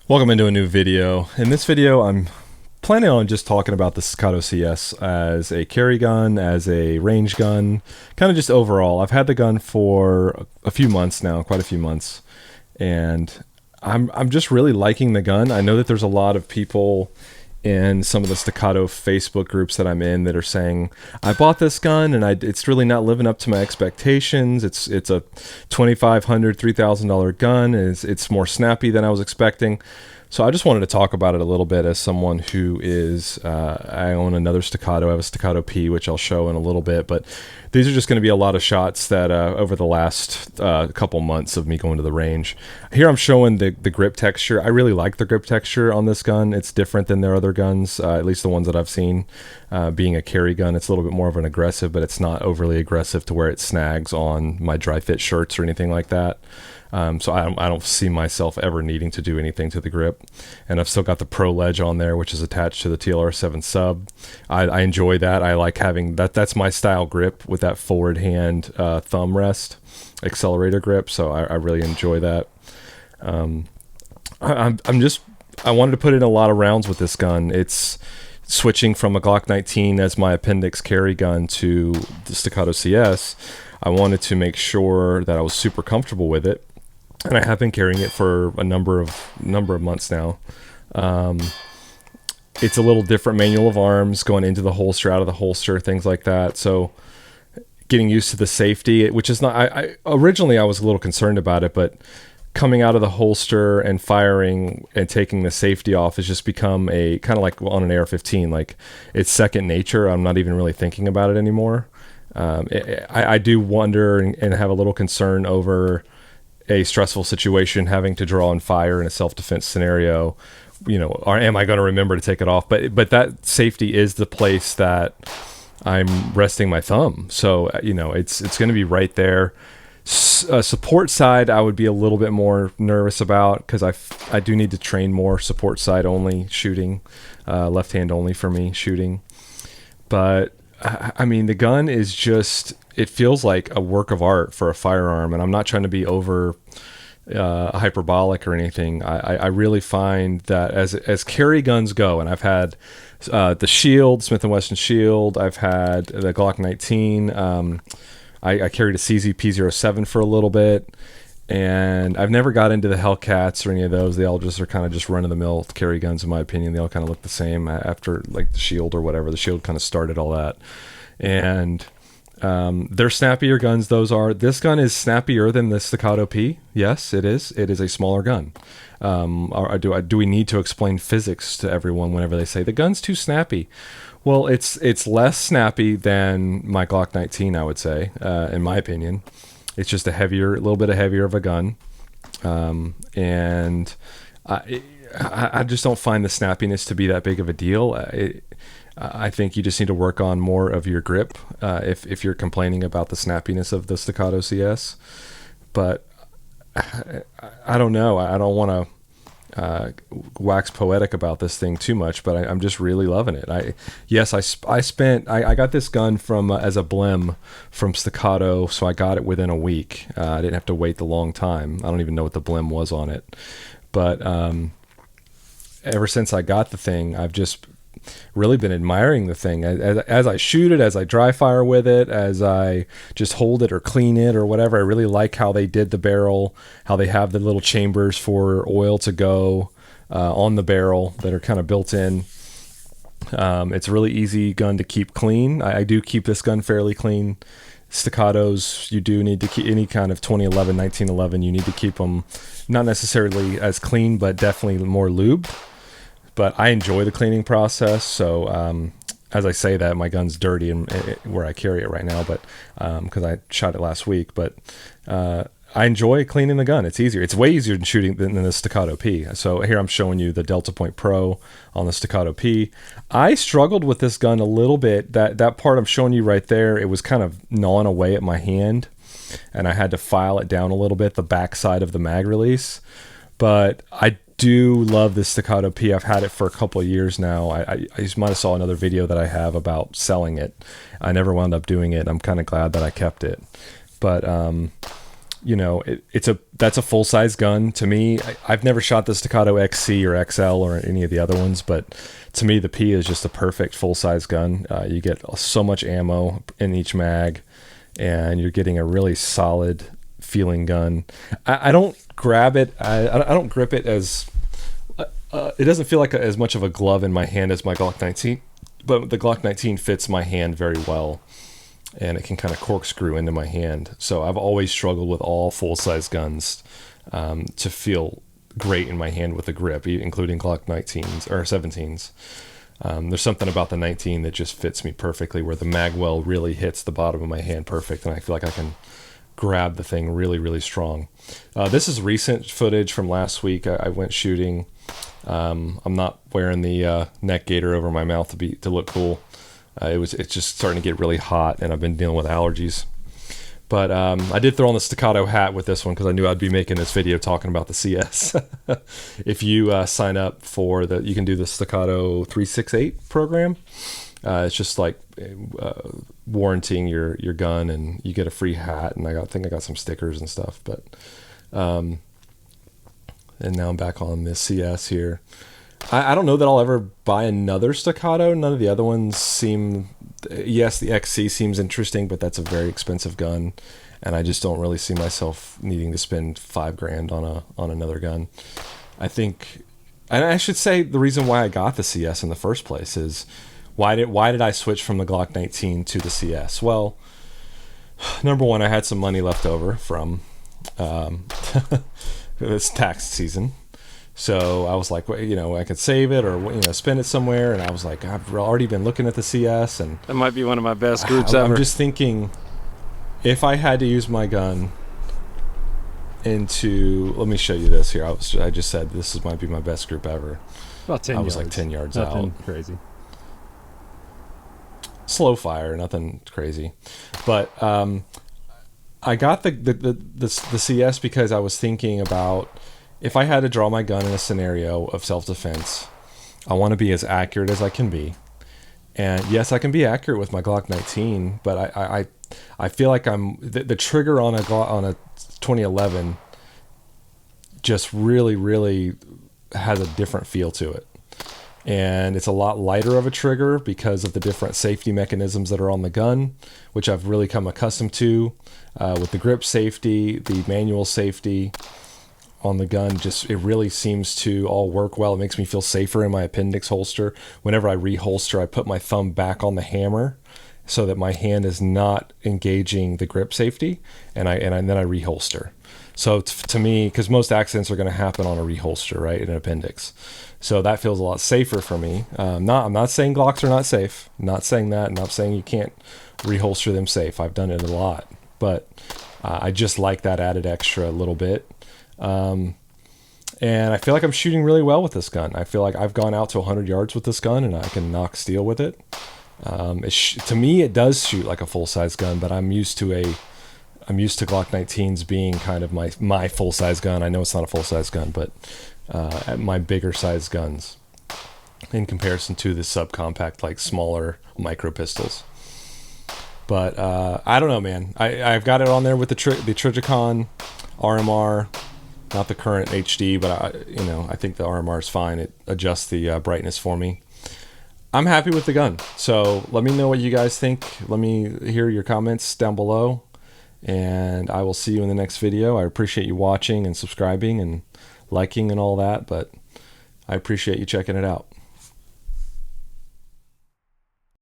Welcome into a new video. In this video, I'm planning on just talking about the Staccato CS as a carry gun, as a range gun, kind of just overall. I've had the gun for a few months now, quite a few months, and I'm just really liking the gun. I know that there's a lot of people in some of the Staccato Facebook groups that I'm in that are saying, I bought this gun and it's really not living up to my expectations. It's a $2,500, $3,000 gun. It's more snappy than I was expecting. So I just wanted to talk about it a little bit as someone who is, I own another Staccato. I have a Staccato P, which I'll show in a little bit, but these are just going to be a lot of shots that over the last couple months of me going to the range. Here I'm showing the grip texture. I really like the grip texture on this gun. It's different than their other guns, at least the ones that I've seen. Being a carry gun, it's a little bit more of an aggressive, but it's not overly aggressive to where it snags on my dry fit shirts or anything like that. So I don't see myself ever needing to do anything to the grip. And I've still got the Pro Ledge on there, which is attached to the TLR7 sub. I enjoy that. I like having that. That's my style grip with that forward hand thumb rest accelerator grip. So I really enjoy that. I wanted to put in a lot of rounds with this gun. It's switching from a Glock 19 as my appendix carry gun to the Staccato CS. I wanted to make sure that I was super comfortable with it. And I have been carrying it for a number of months now. It's a little different manual of arms, going into the holster, out of the holster, things like that. So getting used to the safety, which is not, originally I was a little concerned about it, but coming out of the holster and firing and taking the safety off has just become a kind of like on an AR-15, like it's second nature. I'm not even really thinking about it anymore. I do wonder and have a little concern over a stressful situation, having to draw and fire in a self-defense scenario, or am I going to remember to take it off? But that safety is the place that I'm resting my thumb. So, it's going to be right there. Support side, I would be a little bit more nervous about because I do need to train more support side only shooting, left hand only for me shooting. But I mean, the gun is just, it feels like a work of art for a firearm, and I'm not trying to be over hyperbolic or anything. I really find that as carry guns go, and I've had the Shield, Smith & Wesson Shield, I've had the Glock 19, I carried a CZP-07 for a little bit, and I've never got into the Hellcats or any of those. They all just are kind of just run-of-the-mill carry guns, in my opinion. They all kind of look the same after like the Shield or whatever. The Shield kind of started all that. And they're snappier guns, those are. This gun is snappier than the Staccato P. Yes, it is. It is a smaller gun. Do we need to explain physics to everyone whenever they say the gun's too snappy? Well, it's less snappy than my Glock 19, I would say, in my opinion. It's just a little bit heavier of a gun. And I just don't find the snappiness to be that big of a deal. I think you just need to work on more of your grip if you're complaining about the snappiness of the Staccato CS. But I don't know. I don't want to wax poetic about this thing too much, but I'm just really loving it. I got this gun from as a blim from Staccato, so I got it within a week. I didn't have to wait the long time. I don't even know what the blim was on it, but ever since I got the thing, I've just really been admiring the thing as I shoot it, as I dry fire with it, as I just hold it or clean it or whatever. I really like how they did the barrel, how they have the little chambers for oil to go on the barrel that are kind of built in. It's a really easy gun to keep clean. I do keep this gun fairly clean. Staccatos, you do need to keep any kind of 2011, 1911, you need to keep them not necessarily as clean, but definitely more lubed. But I enjoy the cleaning process. So as I say that, my gun's dirty and where I carry it right now, but because I shot it last week. But I enjoy cleaning the gun. It's easier. It's way easier than shooting than the Staccato P. So here I'm showing you the Delta Point Pro on the Staccato P. I struggled with this gun a little bit. That part I'm showing you right there, it was kind of gnawing away at my hand, and I had to file it down a little bit, the back side of the mag release. But I do love this Staccato P. I've had it for a couple of years now. I just might have saw another video that I have about selling it. I never wound up doing it. I'm kind of glad that I kept it. But you know, that's a full size gun to me. I've never shot the Staccato XC or XL or any of the other ones, but to me the P is just a perfect full size gun. You get so much ammo in each mag, and you're getting a really solid feeling gun. I don't grab it. I don't grip it as it doesn't feel like as much of a glove in my hand as my Glock 19, but the Glock 19 fits my hand very well, and it can kind of corkscrew into my hand. So I've always struggled with all full-size guns to feel great in my hand with a grip, including Glock 19s or 17s. There's something about the 19 that just fits me perfectly, where the magwell really hits the bottom of my hand perfect, and I feel like I can grab the thing really, really strong. This is recent footage from last week. I went shooting. I'm not wearing the neck gaiter over my mouth to look cool. It's just starting to get really hot, and I've been dealing with allergies. But I did throw on the Staccato hat with this one because I knew I'd be making this video talking about the CS. If you sign up for you can do the Staccato 368 program. It's just like warranting your gun, and you get a free hat, and I think I got some stickers and stuff. But and now I'm back on this CS here. I don't know that I'll ever buy another Staccato. None of the other ones seem... Yes, the XC seems interesting, but that's a very expensive gun, and I just don't really see myself needing to spend $5,000 on another gun. I think... And I should say the reason why I got the CS in the first place is... Why did I switch from the Glock 19 to the CS? Well, number one, I had some money left over from this tax season. So I was like, well, you know, I could save it or, you know, spend it somewhere. And I was like, I've already been looking at the CS. And that might be one of my best groups ever. I'm just thinking, if I had to use my gun into... Let me show you this here. I just said this might be my best group ever. About 10 yards. I was like 10 yards Nothing out. Crazy. Slow fire, nothing crazy. But I got the CS because I was thinking about, if I had to draw my gun in a scenario of self-defense, I want to be as accurate as I can be. And yes, I can be accurate with my Glock 19, but I feel like the trigger on a 2011 just really, really has a different feel to it. And it's a lot lighter of a trigger because of the different safety mechanisms that are on the gun, which I've really come accustomed to with the grip safety, the manual safety on the gun. Just, it really seems to all work well. It makes me feel safer in my appendix holster. Whenever I reholster, I put my thumb back on the hammer so that my hand is not engaging the grip safety, and then I reholster. So to me, because most accidents are going to happen on a reholster, right, in an appendix. So that feels a lot safer for me. I'm not saying Glocks are not safe. I'm not saying that. I'm not saying you can't reholster them safe. I've done it a lot. But I just like that added extra a little bit. And I feel like I'm shooting really well with this gun. I feel like I've gone out to 100 yards with this gun, and I can knock steel with it. To me, it does shoot like a full-size gun, but I'm used to Glock 19s being kind of my full-size gun. I know it's not a full-size gun, but my bigger size guns in comparison to the subcompact, like smaller micro pistols. But I don't know, man. I've got it on there with the Trijicon RMR, not the current HD, but I think the RMR is fine. It adjusts the brightness for me. I'm happy with the gun. So let me know what you guys think. Let me hear your comments down below, and I will see you in the next video. I appreciate you watching and subscribing and liking and all that, but I appreciate you checking it out.